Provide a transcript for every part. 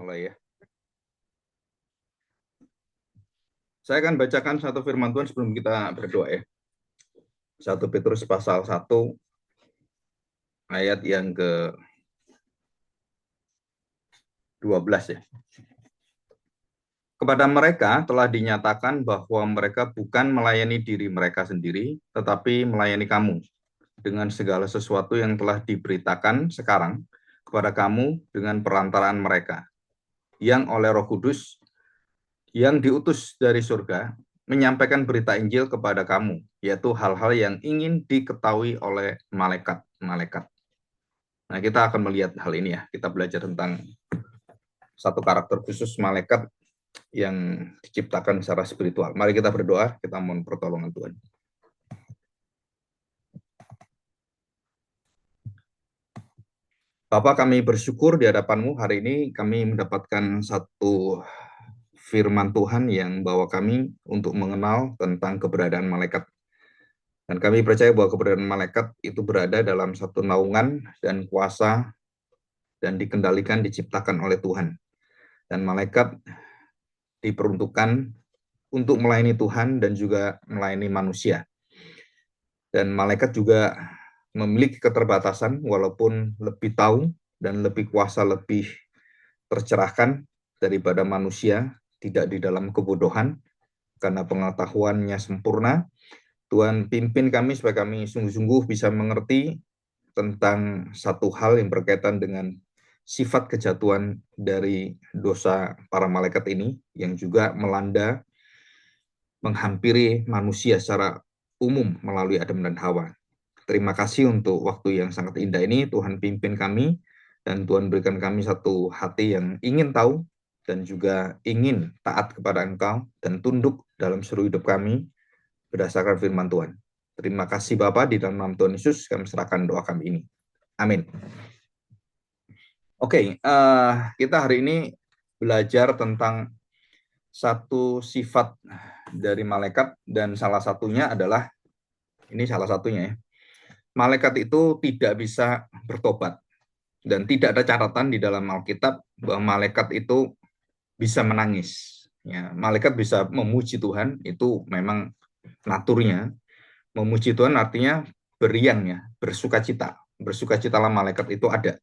mulai ya. Saya akan bacakan satu firman Tuhan sebelum kita berdoa ya. 1 Petrus pasal 1 ayat yang ke-12 ya. Kepada mereka telah dinyatakan bahwa mereka bukan melayani diri mereka sendiri, tetapi melayani kamu dengan segala sesuatu yang telah diberitakan sekarang kepada kamu dengan perantaraan mereka, yang oleh Roh Kudus yang diutus dari surga menyampaikan berita Injil kepada kamu, yaitu hal-hal yang ingin diketahui oleh malaikat-malaikat. Nah, kita akan melihat hal ini ya. Kita belajar tentang satu karakter khusus malaikat yang diciptakan secara spiritual. Mari kita berdoa, kita mohon pertolongan Tuhan. Bapa, kami bersyukur di hadapan-Mu hari ini kami mendapatkan satu firman Tuhan yang bawa kami untuk mengenal tentang keberadaan malaikat. Dan kami percaya bahwa keberadaan malaikat itu berada dalam satu naungan dan kuasa dan dikendalikan, diciptakan oleh Tuhan. Dan malaikat diperuntukkan untuk melayani Tuhan dan juga melayani manusia. Dan malaikat juga memiliki keterbatasan walaupun lebih tahu dan lebih kuasa, lebih tercerahkan daripada manusia, tidak di dalam kebodohan, karena pengetahuannya sempurna. Tuhan pimpin kami supaya kami sungguh-sungguh bisa mengerti tentang satu hal yang berkaitan dengan sifat kejatuhan dari dosa para malaikat ini, yang juga melanda, menghampiri manusia secara umum melalui Adam dan Hawa. Terima kasih untuk waktu yang sangat indah ini. Tuhan pimpin kami, dan Tuhan berikan kami satu hati yang ingin tahu dan juga ingin taat kepada Engkau dan tunduk dalam seluruh hidup kami berdasarkan firman Tuhan. Terima kasih Bapa, di dalam nama Tuhan Yesus kami serahkan doa kami ini. Amin. Oke, kita hari ini belajar tentang satu sifat dari malaikat, dan salah satunya adalah, ini salah satunya ya, malaikat itu tidak bisa bertobat. Dan tidak ada catatan di dalam Alkitab bahwa malaikat itu bisa menangis. Ya, malaikat bisa memuji Tuhan, itu memang naturnya. Memuji Tuhan artinya beriang ya, bersukacita. Bersukacitalah malaikat itu ada.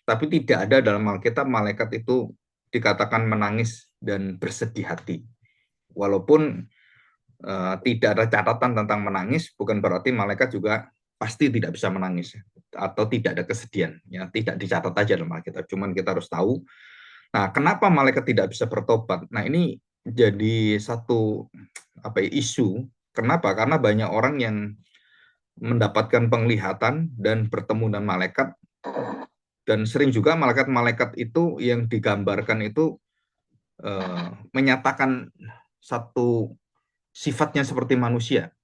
Tapi tidak ada dalam Alkitab malaikat itu dikatakan menangis dan bersedih hati. Walaupun tidak ada catatan tentang menangis, bukan berarti malaikat juga pasti tidak bisa menangis atau tidak ada kesedihan, ya tidak dicatat aja dalam Alkitab. Cuman kita harus tahu. Nah, kenapa malaikat tidak bisa bertobat? Nah, ini jadi satu isu. Kenapa? Karena banyak orang yang mendapatkan penglihatan dan bertemu dengan malaikat, dan sering juga malaikat-malaikat itu yang digambarkan itu menyatakan satu sifatnya seperti manusia.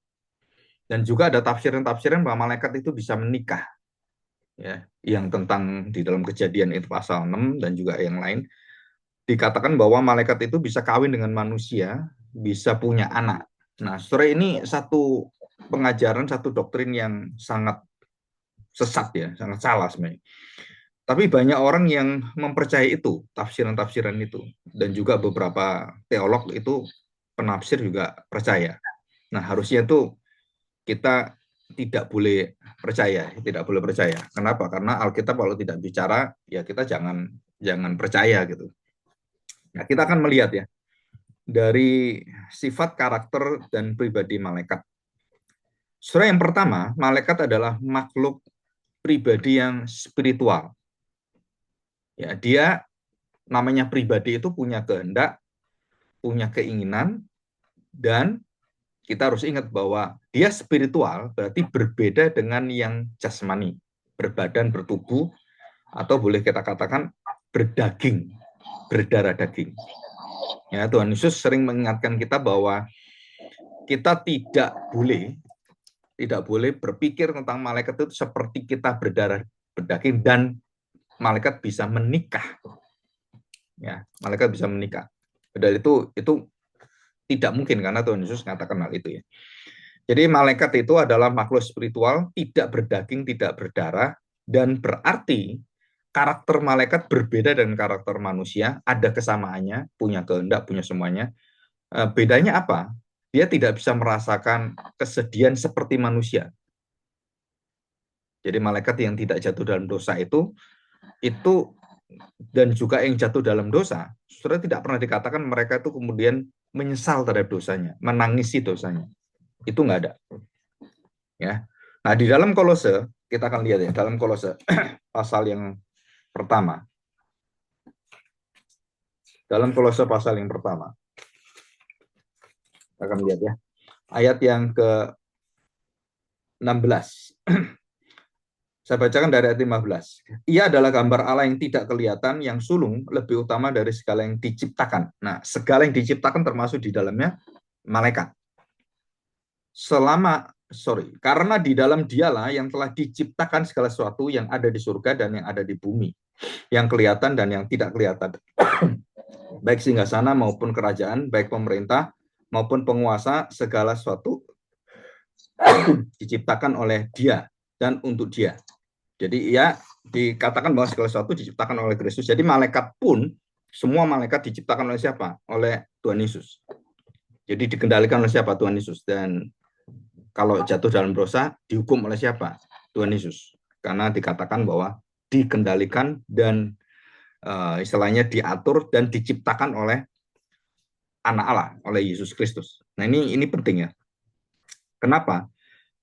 Dan juga ada tafsiran-tafsiran bahwa malaikat itu bisa menikah. Ya, yang tentang di dalam Kejadian itu pasal 6 dan juga yang lain dikatakan bahwa malaikat itu bisa kawin dengan manusia, bisa punya anak. Nah, saudara, ini satu pengajaran, satu doktrin yang sangat sesat ya, sangat salah sebenarnya. Tapi banyak orang yang mempercayai itu, tafsiran-tafsiran itu, dan juga beberapa teolog itu, penafsir juga percaya. Nah, harusnya itu kita tidak boleh percaya, tidak boleh percaya. Kenapa? Karena Alkitab kalau tidak bicara, ya kita jangan percaya gitu. Nah, kita akan melihat ya dari sifat, karakter, dan pribadi malaikat. Saudara, yang pertama, malaikat adalah makhluk pribadi yang spiritual. Ya, dia namanya pribadi itu punya kehendak, punya keinginan, dan kita harus ingat bahwa dia spiritual berarti berbeda dengan yang jasmani, berbadan, bertubuh, atau boleh kita katakan berdaging, berdarah daging. Ya, Tuhan Yesus sering mengingatkan kita bahwa kita tidak boleh berpikir tentang malaikat itu seperti kita berdarah berdaging dan malaikat bisa menikah. Ya, malaikat bisa menikah. Padahal itu tidak mungkin karena Tuhan Yesus mengatakan hal itu ya. Jadi malaikat itu adalah makhluk spiritual, tidak berdaging, tidak berdarah, dan berarti karakter malaikat berbeda dengan karakter manusia, ada kesamaannya, punya kehendak, punya semuanya. Bedanya apa? Dia tidak bisa merasakan kesedihan seperti manusia. Jadi malaikat yang tidak jatuh dalam dosa itu dan juga yang jatuh dalam dosa, saudara tidak pernah dikatakan mereka itu kemudian menyesal terhadap dosanya, menangisi dosanya. Itu nggak ada. Ya. Nah, di dalam Kolose, kita akan lihat ya, dalam Kolose pasal yang pertama. Dalam Kolose pasal yang pertama. Kita akan lihat ya. Ayat yang ke-16. Saya bacakan dari ayat 15. Ia adalah gambar Allah yang tidak kelihatan, yang sulung, lebih utama dari segala yang diciptakan. Nah, segala yang diciptakan termasuk di dalamnya malaikat. Karena di dalam dialah yang telah diciptakan segala sesuatu yang ada di surga dan yang ada di bumi, yang kelihatan dan yang tidak kelihatan. Baik singgasana maupun kerajaan, baik pemerintah maupun penguasa, segala sesuatu diciptakan oleh Dia dan untuk Dia. Jadi ya dikatakan bahwa segala sesuatu diciptakan oleh Kristus. Jadi malaikat pun, semua malaikat diciptakan oleh siapa? Oleh Tuhan Yesus. Jadi dikendalikan oleh siapa? Tuhan Yesus. Dan kalau jatuh dalam dosa, dihukum oleh siapa? Tuhan Yesus. Karena dikatakan bahwa dikendalikan dan istilahnya diatur dan diciptakan oleh anak Allah, oleh Yesus Kristus. Nah ini penting ya. Kenapa?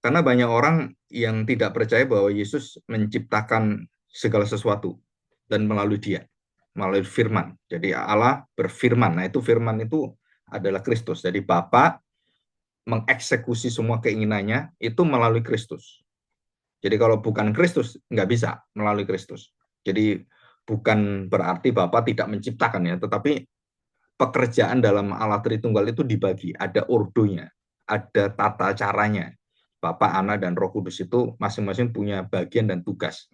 Karena banyak orang yang tidak percaya bahwa Yesus menciptakan segala sesuatu dan melalui Dia, melalui firman. Jadi Allah berfirman. Nah, itu firman itu adalah Kristus. Jadi Bapa mengeksekusi semua keinginannya itu melalui Kristus. Jadi kalau bukan Kristus nggak bisa melalui Kristus. Jadi bukan berarti Bapa tidak menciptakan ya, tetapi pekerjaan dalam Allah Tritunggal itu dibagi, ada ordonya, ada tata caranya. Bapa, Anak, dan Roh Kudus itu masing-masing punya bagian dan tugas.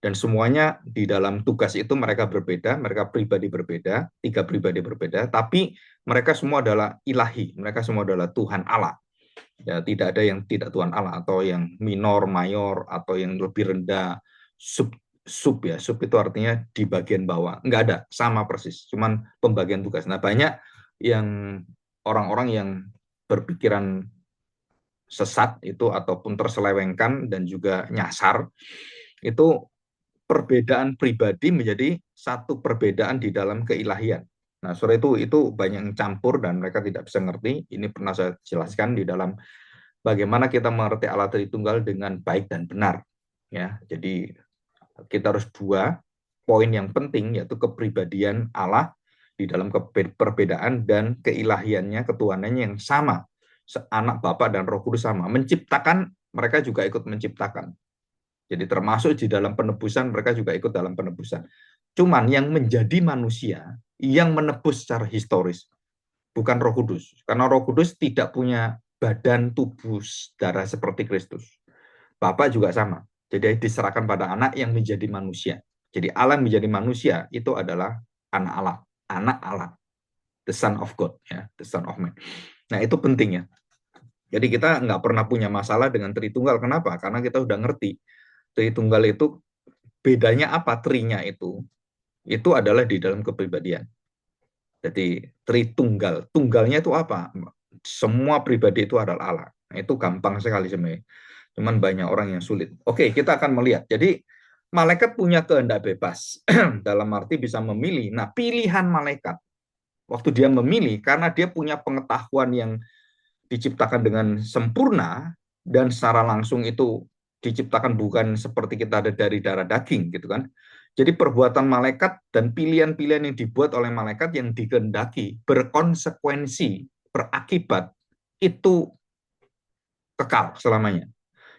Dan semuanya di dalam tugas itu mereka berbeda, mereka pribadi berbeda, 3 pribadi berbeda, tapi mereka semua adalah ilahi, mereka semua adalah Tuhan Allah. Ya, tidak ada yang tidak Tuhan Allah, atau yang minor, mayor, atau yang lebih rendah, sub ya, sub itu artinya di bagian bawah. Enggak ada, sama persis, cuman pembagian tugas. Nah, banyak yang orang-orang yang berpikiran sesat itu ataupun terselewengkan dan juga nyasar, itu perbedaan pribadi menjadi satu perbedaan di dalam keilahian. Nah, sore itu banyak yang campur dan mereka tidak bisa ngerti. Ini pernah saya jelaskan di dalam bagaimana kita mengerti Allah Tritunggal dengan baik dan benar. Ya, jadi kita harus 2 poin yang penting, yaitu kepribadian Allah di dalam perbedaan dan keilahiannya, ketuhanannya yang sama. Anak, Bapa, dan Roh Kudus sama. Menciptakan, mereka juga ikut menciptakan. Jadi termasuk di dalam penebusan, mereka juga ikut dalam penebusan. Cuman yang menjadi manusia, yang menebus secara historis, bukan Roh Kudus. Karena Roh Kudus tidak punya badan, tubuh, darah seperti Kristus. Bapa juga sama. Jadi diserahkan pada anak yang menjadi manusia. Jadi Allah menjadi manusia itu adalah anak Allah. Anak Allah. The Son of God. Ya, the Son of Man. Nah itu penting ya. Jadi kita nggak pernah punya masalah dengan Tritunggal. Kenapa? Karena kita udah ngerti. Tritunggal itu bedanya apa? Trinya itu adalah di dalam kepribadian. Jadi Tritunggal. Tunggalnya itu apa? Semua pribadi itu adalah Allah. Nah, itu gampang sekali sebenarnya. Cuman banyak orang yang sulit. Oke, kita akan melihat. Jadi malaikat punya kehendak bebas. Dalam arti bisa memilih. Nah, pilihan malaikat waktu dia memilih, karena dia punya pengetahuan yang diciptakan dengan sempurna dan secara langsung itu diciptakan bukan seperti kita ada dari darah daging gitu kan. Jadi perbuatan malaikat dan pilihan-pilihan yang dibuat oleh malaikat yang dikehendaki berkonsekuensi, berakibat itu kekal selamanya.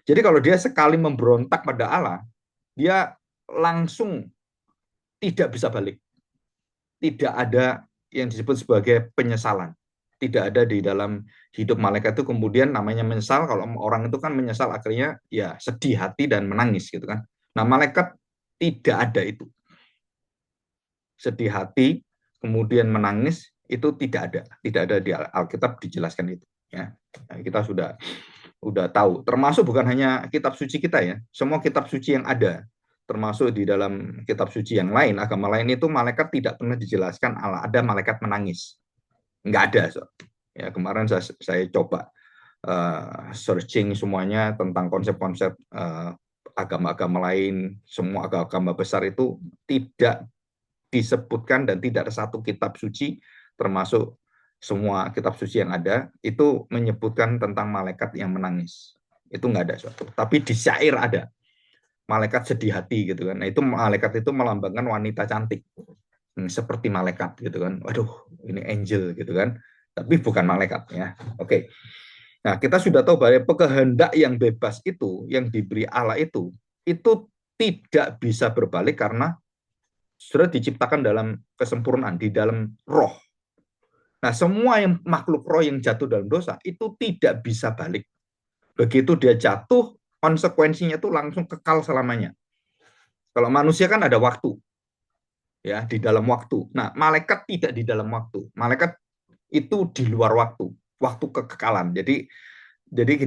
Jadi kalau dia sekali memberontak pada Allah, dia langsung tidak bisa balik. Tidak ada yang disebut sebagai penyesalan. Tidak ada di dalam hidup malaikat itu kemudian namanya menyesal. Kalau orang itu kan menyesal akhirnya ya sedih hati dan menangis gitu kan. Nah, malaikat tidak ada itu. Sedih hati kemudian menangis itu tidak ada. Tidak ada di Alkitab dijelaskan itu ya. Kita sudah tahu. Termasuk bukan hanya kitab suci kita ya. Semua kitab suci yang ada termasuk di dalam kitab suci yang lain, agama lain itu malaikat tidak pernah dijelaskan ada malaikat menangis. Nggak ada. So. Ya, kemarin saya coba searching semuanya tentang konsep-konsep agama-agama lain, semua agama besar itu tidak disebutkan dan tidak ada satu kitab suci, termasuk semua kitab suci yang ada, itu menyebutkan tentang malaikat yang menangis. Itu nggak ada. So. Tapi di syair ada malaikat sedih hati gitu kan. Nah, itu malaikat itu melambangkan wanita cantik. Seperti malaikat gitu kan. Waduh, ini angel gitu kan. Tapi bukan malaikat ya. Oke. Nah, kita sudah tahu bahwa kehendak yang bebas itu, yang diberi Allah itu tidak bisa berbalik karena sudah diciptakan dalam kesempurnaan, di dalam roh. Nah, semua yang makhluk roh yang jatuh dalam dosa itu tidak bisa balik. Begitu dia jatuh, konsekuensinya itu langsung kekal selamanya. Kalau manusia kan ada waktu, ya di dalam waktu. Nah, malaikat tidak di dalam waktu. Malaikat itu di luar waktu, waktu kekekalan. Jadi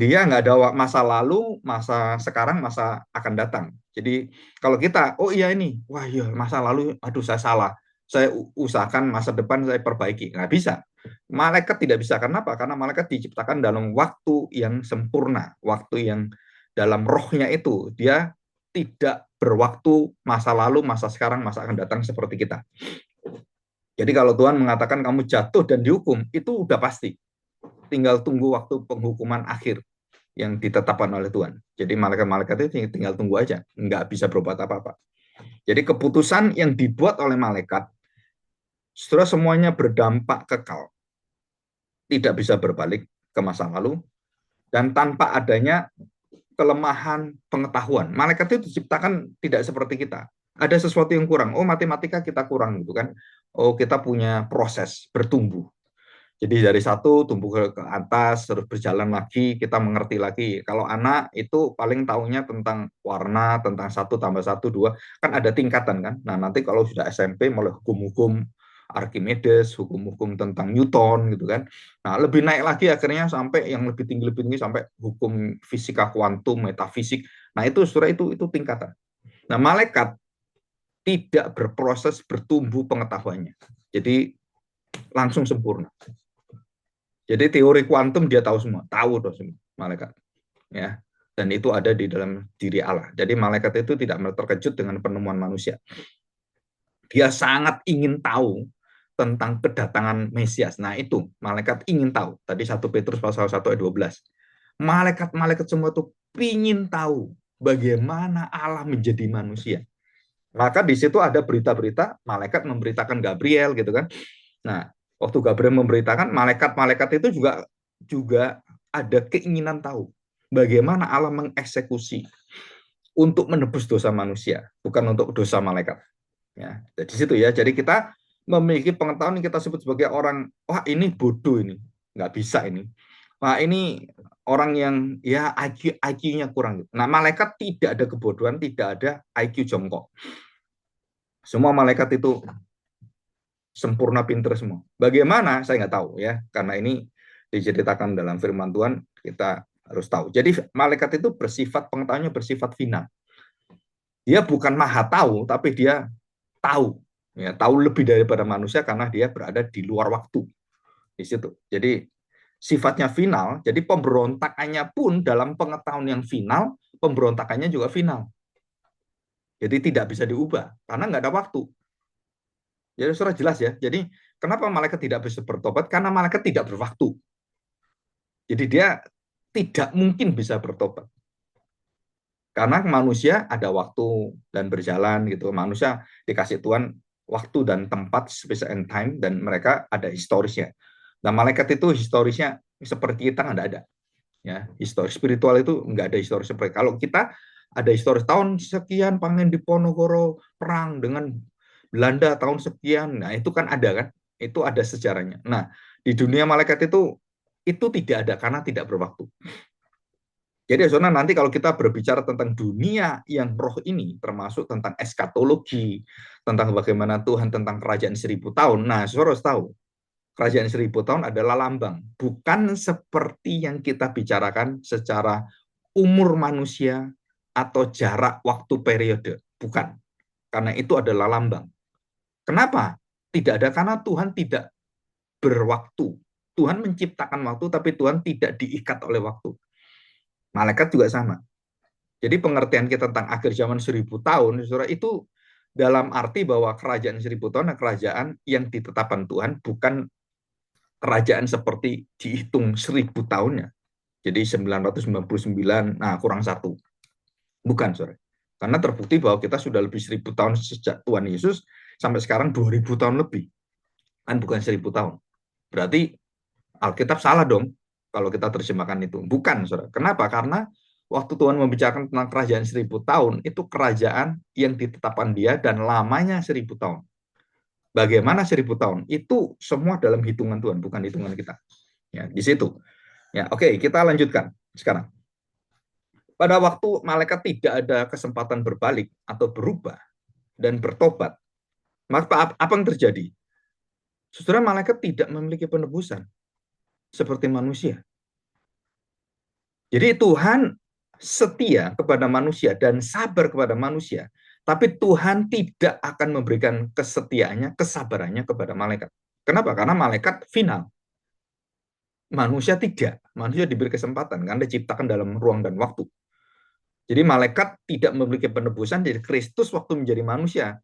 dia nggak ada masa lalu, masa sekarang, masa akan datang. Jadi kalau kita, oh iya ini, wah iya masa lalu, aduh saya salah. Saya usahakan masa depan saya perbaiki. Nggak bisa. Malaikat tidak bisa. Kenapa? Karena malaikat diciptakan dalam waktu yang sempurna. Waktu yang dalam rohnya itu. Dia tidak berwaktu masa lalu, masa sekarang, masa akan datang seperti kita. Jadi kalau Tuhan mengatakan kamu jatuh dan dihukum, itu udah pasti. Tinggal tunggu waktu penghukuman akhir yang ditetapkan oleh Tuhan. Jadi malaikat-malaikat itu tinggal tunggu aja, nggak bisa berbuat apa-apa. Jadi keputusan yang dibuat oleh malaikat, setelah semuanya berdampak kekal, tidak bisa berbalik ke masa lalu, dan tanpa adanya kelemahan pengetahuan. Malaikat itu diciptakan tidak seperti kita. Ada sesuatu yang kurang. Oh, matematika kita kurang gitu kan. Oh, kita punya proses bertumbuh. Jadi dari satu tumbuh ke atas, terus berjalan lagi, kita mengerti lagi. Kalau anak itu paling tahunya tentang warna, tentang 1+1, 2, kan ada tingkatan kan. Nah nanti kalau sudah SMP mulai hukum-hukum Archimedes, hukum-hukum tentang Newton gitu kan. Nah lebih naik lagi akhirnya sampai yang lebih tinggi sampai hukum fisika kuantum, metafisik. Nah itu sudah itu tingkatan. Nah malaikat tidak berproses bertumbuh pengetahuannya. Jadi langsung sempurna. Jadi teori kuantum dia tahu semua, tahu tuh semua malaikat, ya. Dan itu ada di dalam diri Allah. Jadi malaikat itu tidak terkejut dengan penemuan manusia. Dia sangat ingin tahu tentang kedatangan Mesias. Nah itu malaikat ingin tahu. Tadi 1 Petrus pasal 1 ayat 12. Malaikat-malaikat semua tuh ingin tahu bagaimana Allah menjadi manusia. Maka di situ ada berita-berita malaikat memberitakan Gabriel gitu kan. Nah, waktu Gabriel memberitakan, malaikat-malaikat itu juga ada keinginan tahu bagaimana Allah mengeksekusi untuk menebus dosa manusia, bukan untuk dosa malaikat. Ya, dari situ ya. Jadi kita memiliki pengetahuan yang kita sebut sebagai orang, wah ini bodoh ini, nggak bisa ini. Wah ini orang yang ya IQ-nya kurang. Nah malaikat tidak ada kebodohan, tidak ada IQ jongkok. Semua malaikat itu sempurna pinter semua. Bagaimana? Saya nggak tahu ya, karena ini diceritakan dalam firman Tuhan, kita harus tahu. Jadi malaikat itu pengetahuannya bersifat final. Dia bukan maha tahu, tapi dia tahu. Ya, tahu lebih daripada manusia karena dia berada di luar waktu. Di situ. Jadi sifatnya final, jadi pemberontakannya pun dalam pengetahuan yang final, pemberontakannya juga final. Jadi tidak bisa diubah, karena nggak ada waktu. Jadi sudah jelas ya. Jadi kenapa malaikat tidak bisa bertobat? Karena malaikat tidak berwaktu. Jadi dia tidak mungkin bisa bertobat. Karena manusia ada waktu dan berjalan gitu. Manusia dikasih Tuhan waktu dan tempat, space and time, dan mereka ada historisnya. Nah malaikat itu historisnya seperti kita nggak ada. Ya, historis spiritual itu nggak ada historis seperti kalau kita ada historis tahun sekian Pangen Diponegoro perang dengan Belanda tahun sekian. Nah, itu kan ada kan? Itu ada sejarahnya. Nah, di dunia malaikat itu tidak ada karena tidak berwaktu. Jadi saudara nanti kalau kita berbicara tentang dunia yang roh ini, termasuk tentang eskatologi, tentang bagaimana Tuhan, tentang kerajaan 1000 tahun. Nah, saudara harus tahu, kerajaan 1000 tahun adalah lambang. Bukan seperti yang kita bicarakan secara umur manusia atau jarak waktu periode. Bukan. Karena itu adalah lambang. Kenapa? Tidak ada, karena Tuhan tidak berwaktu. Tuhan menciptakan waktu, tapi Tuhan tidak diikat oleh waktu. Malaikat juga sama. Jadi pengertian kita tentang akhir zaman 1000 tahun, saudara, itu dalam arti bahwa kerajaan 1000 tahun adalah kerajaan yang ditetapkan Tuhan, bukan kerajaan seperti dihitung 1000 tahunnya. Jadi 999, nah kurang satu. Bukan, saudara. Karena terbukti bahwa kita sudah lebih 1000 tahun sejak Tuhan Yesus, sampai sekarang 2000 tahun lebih. Kan bukan 1000 tahun. Berarti Alkitab salah dong kalau kita terjemahkan itu. Bukan, saudara. Kenapa? Karena waktu Tuhan membicarakan tentang kerajaan 1000 tahun, itu kerajaan yang ditetapkan dia dan lamanya 1000 tahun. Bagaimana 1000 tahun? Itu semua dalam hitungan Tuhan, bukan hitungan kita. Ya, di situ. Ya, oke, kita lanjutkan sekarang. Pada waktu malaikat tidak ada kesempatan berbalik atau berubah dan bertobat, maka apa yang terjadi? Saudara, malaikat tidak memiliki penebusan seperti manusia. Jadi Tuhan setia kepada manusia dan sabar kepada manusia, tapi Tuhan tidak akan memberikan kesetiaannya, kesabarannya kepada malaikat. Kenapa? Karena malaikat final. Manusia tidak. Manusia diberi kesempatan karena diciptakan dalam ruang dan waktu. Jadi malaikat tidak memiliki penebusan. Jadi Kristus waktu menjadi manusia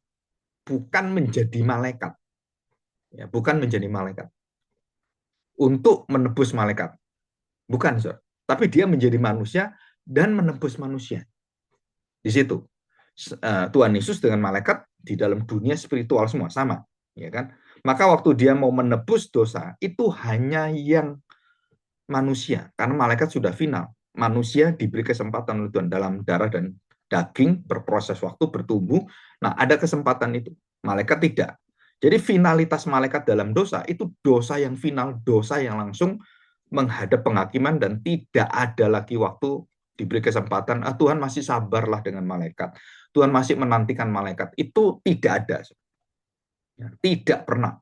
bukan menjadi malaikat. Ya, bukan menjadi malaikat. Untuk menebus malaikat. Bukan, Sir. Tapi dia menjadi manusia dan menebus manusia. Di situ. Tuhan Yesus dengan malaikat di dalam dunia spiritual semua sama, ya kan? Maka waktu dia mau menebus dosa, itu hanya yang manusia, karena malaikat sudah final. Manusia diberi kesempatan oleh Tuhan dalam darah dan daging, berproses waktu, bertumbuh. Nah, ada kesempatan itu. Malaikat tidak. Jadi finalitas malaikat dalam dosa itu dosa yang final, dosa yang langsung menghadap penghakiman dan tidak ada lagi waktu diberi kesempatan. Tuhan masih sabarlah dengan malaikat. Tuhan masih menantikan malaikat. Itu tidak ada. Tidak pernah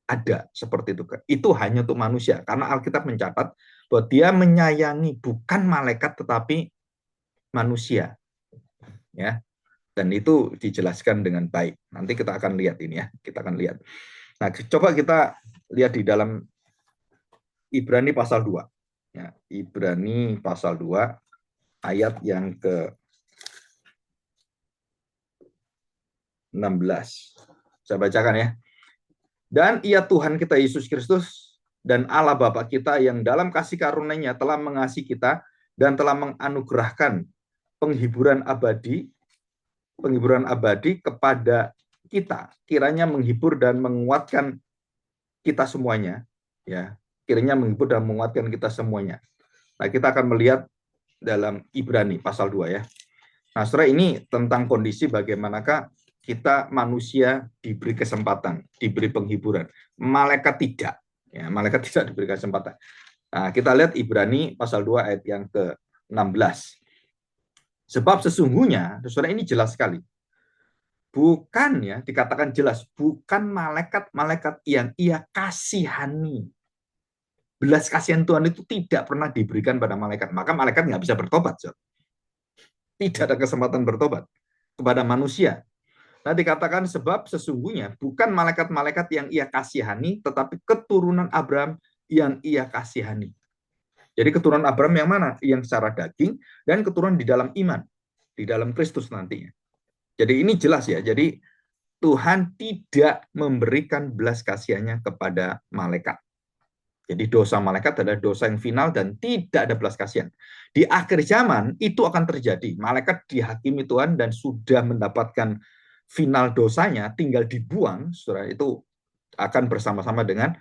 ada seperti itu. Itu hanya untuk manusia. Karena Alkitab mencatat bahwa dia menyayangi bukan malaikat tetapi manusia. Ya. Dan itu dijelaskan dengan baik. Nanti kita akan lihat ini ya. Kita akan lihat. Nah, coba kita lihat di dalam Ibrani pasal 2. Ya, Ibrani pasal 2 ayat yang ke 16. Saya bacakan ya. Dan ia Tuhan kita Yesus Kristus dan Allah Bapa kita yang dalam kasih karunia-Nya telah mengasihi kita dan telah menganugerahkan penghiburan abadi kepada kita. Kiranya menghibur dan menguatkan kita semuanya, ya. Kiranya menghibur dan menguatkan kita semuanya. Nah, kita akan melihat dalam Ibrani pasal 2 ya. Nah, saudara, ini tentang kondisi bagaimanakah kita manusia diberi kesempatan, diberi penghiburan. Malaikat tidak. Ya, malaikat tidak diberi kesempatan. Nah, kita lihat Ibrani pasal 2 ayat yang ke-16. Sebab sesungguhnya, saudara, ini jelas sekali. Bukan ya, dikatakan jelas, bukan malaikat-malaikat yang ia kasihani. Belas kasihan Tuhan itu tidak pernah diberikan pada malaikat. Maka malaikat nggak bisa bertobat. Saudara. Tidak ada kesempatan bertobat kepada manusia. Nah, dikatakan sebab sesungguhnya bukan malaikat-malaikat yang ia kasihani, tetapi keturunan Abraham yang ia kasihani. Jadi keturunan Abraham yang mana? Yang secara daging dan keturunan di dalam iman, di dalam Kristus nantinya. Jadi ini jelas ya. Jadi Tuhan tidak memberikan belas kasihannya kepada malaikat. Jadi dosa malaikat adalah dosa yang final dan tidak ada belas kasihan. Di akhir zaman itu akan terjadi. Malaikat dihakimi Tuhan dan sudah mendapatkan final dosanya, tinggal dibuang, saudara, itu akan bersama-sama dengan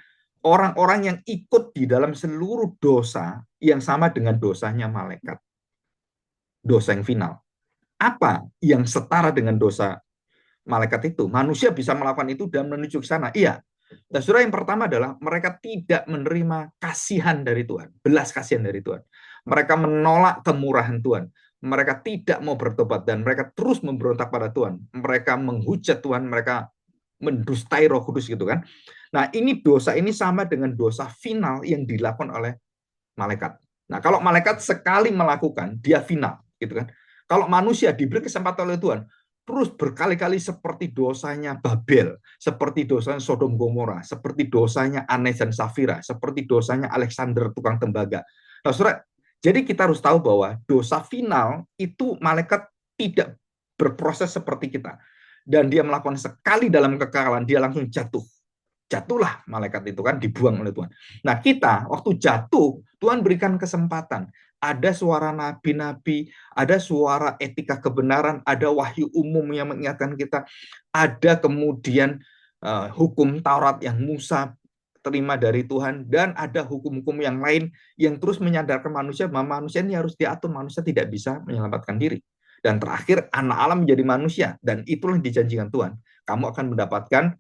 orang-orang yang ikut di dalam seluruh dosa yang sama dengan dosanya malaikat. Dosa yang final. Apa yang setara dengan dosa malaikat itu? Manusia bisa melakukan itu dan menuju ke sana. Iya. Dan saudara, yang pertama adalah mereka tidak menerima kasihan dari Tuhan, belas kasihan dari Tuhan. Mereka menolak kemurahan Tuhan. Mereka tidak mau bertobat dan mereka terus memberontak pada Tuhan. Mereka menghujat Tuhan, mereka mendustai Roh Kudus gitu kan. Nah, ini dosa ini sama dengan dosa final yang dilakukan oleh malaikat. Nah, kalau malaikat sekali melakukan, dia final gitu kan. Kalau manusia diberi kesempatan oleh Tuhan, terus berkali-kali seperti dosanya Babel, seperti dosanya Sodom Gomora, seperti dosanya Anes dan Safira, seperti dosanya Alexander tukang tembaga. Nah, saudara, jadi kita harus tahu bahwa dosa final itu malaikat tidak berproses seperti kita. Dan dia melakukan sekali dalam kekekalan, dia langsung jatuh. Jatuhlah malaikat itu kan, dibuang oleh Tuhan. Nah, kita waktu jatuh, Tuhan berikan kesempatan. Ada suara nabi-nabi, ada suara etika kebenaran, ada wahyu umum yang mengingatkan kita, ada kemudian hukum Taurat yang Musa terima dari Tuhan, dan ada hukum-hukum yang lain yang terus menyadarkan manusia bahwa manusia ini harus diatur, manusia tidak bisa menyelamatkan diri. Dan terakhir, anak Allah menjadi manusia, dan itulah yang dijanjikan Tuhan. Kamu akan mendapatkan,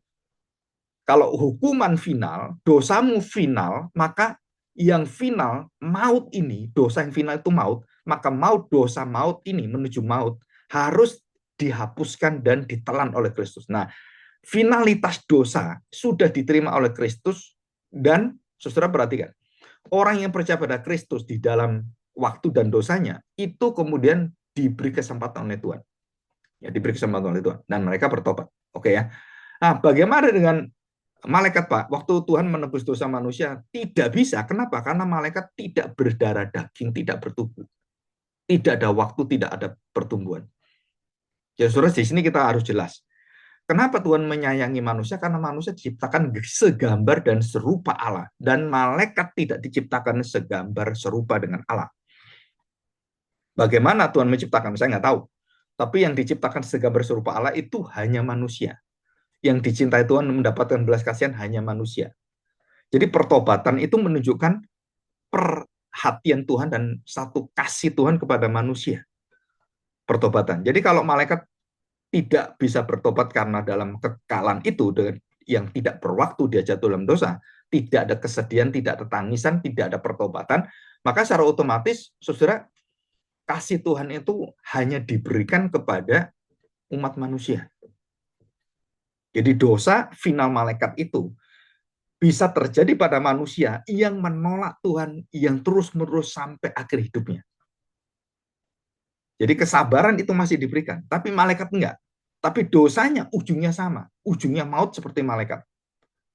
kalau hukuman final, dosamu final, maka yang final, maut ini, dosa yang final itu maut, maka maut, dosa maut ini menuju maut, harus dihapuskan dan ditelan oleh Kristus. Nah, finalitas dosa sudah diterima oleh Kristus, dan saudara perhatikan, orang yang percaya pada Kristus di dalam waktu dan dosanya, itu kemudian diberi kesempatan oleh Tuhan. Ya, diberi kesempatan oleh Tuhan. Dan mereka bertobat. Oke ya. Nah, bagaimana dengan malaikat, Pak? Waktu Tuhan menebus dosa manusia, tidak bisa. Kenapa? Karena malaikat tidak berdarah daging, tidak bertubuh. Tidak ada waktu, tidak ada pertumbuhan. Ya, saudara, di sini kita harus jelas. Kenapa Tuhan menyayangi manusia? Karena manusia diciptakan segambar dan serupa Allah. Dan malaikat tidak diciptakan segambar serupa dengan Allah. Bagaimana Tuhan menciptakan? Saya nggak tahu. Tapi yang diciptakan segambar serupa Allah itu hanya manusia. Yang dicintai Tuhan mendapatkan belas kasihan hanya manusia. Jadi pertobatan itu menunjukkan perhatian Tuhan dan satu kasih Tuhan kepada manusia. Pertobatan. Jadi kalau malaikat tidak bisa bertobat karena dalam kekekalan itu yang tidak berwaktu dia jatuh dalam dosa, tidak ada kesedihan, tidak ada tangisan, tidak ada pertobatan, maka secara otomatis, saudara, kasih Tuhan itu hanya diberikan kepada umat manusia. Jadi dosa final malaikat itu bisa terjadi pada manusia yang menolak Tuhan yang terus-menerus sampai akhir hidupnya. Jadi kesabaran itu masih diberikan, tapi malaikat enggak. Tapi dosanya ujungnya sama, ujungnya maut seperti malaikat.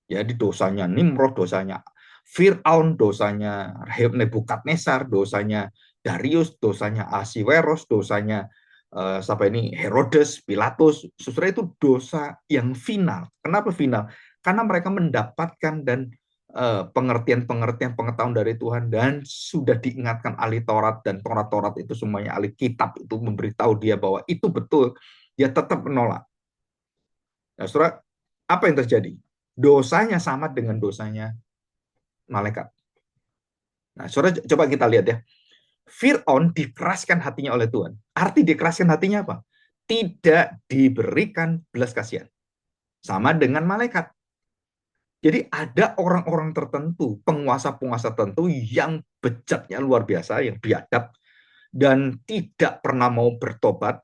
Jadi dosanya Nimrod, dosanya Fir'aun, dosanya Nebukadnezar, dosanya Darius, dosanya Ahasiweros, dosanya Herodes, Pilatus, saudara, itu dosa yang final. Kenapa final? Karena mereka mendapatkan dan pengertian-pengertian, pengetahuan dari Tuhan, dan sudah diingatkan ahli Taurat, dan Taurat itu semuanya ahli kitab itu memberitahu dia bahwa itu betul, dia tetap menolak. Nah, saudara, apa yang terjadi? Dosanya sama dengan dosanya malaikat. Nah, saudara, coba kita lihat ya. Fir'aun dikeraskan hatinya oleh Tuhan. Arti dikeraskan hatinya apa? Tidak diberikan belas kasihan. Sama dengan malaikat. Jadi ada orang-orang tertentu, penguasa-penguasa tertentu yang bejatnya luar biasa, yang biadab, dan tidak pernah mau bertobat.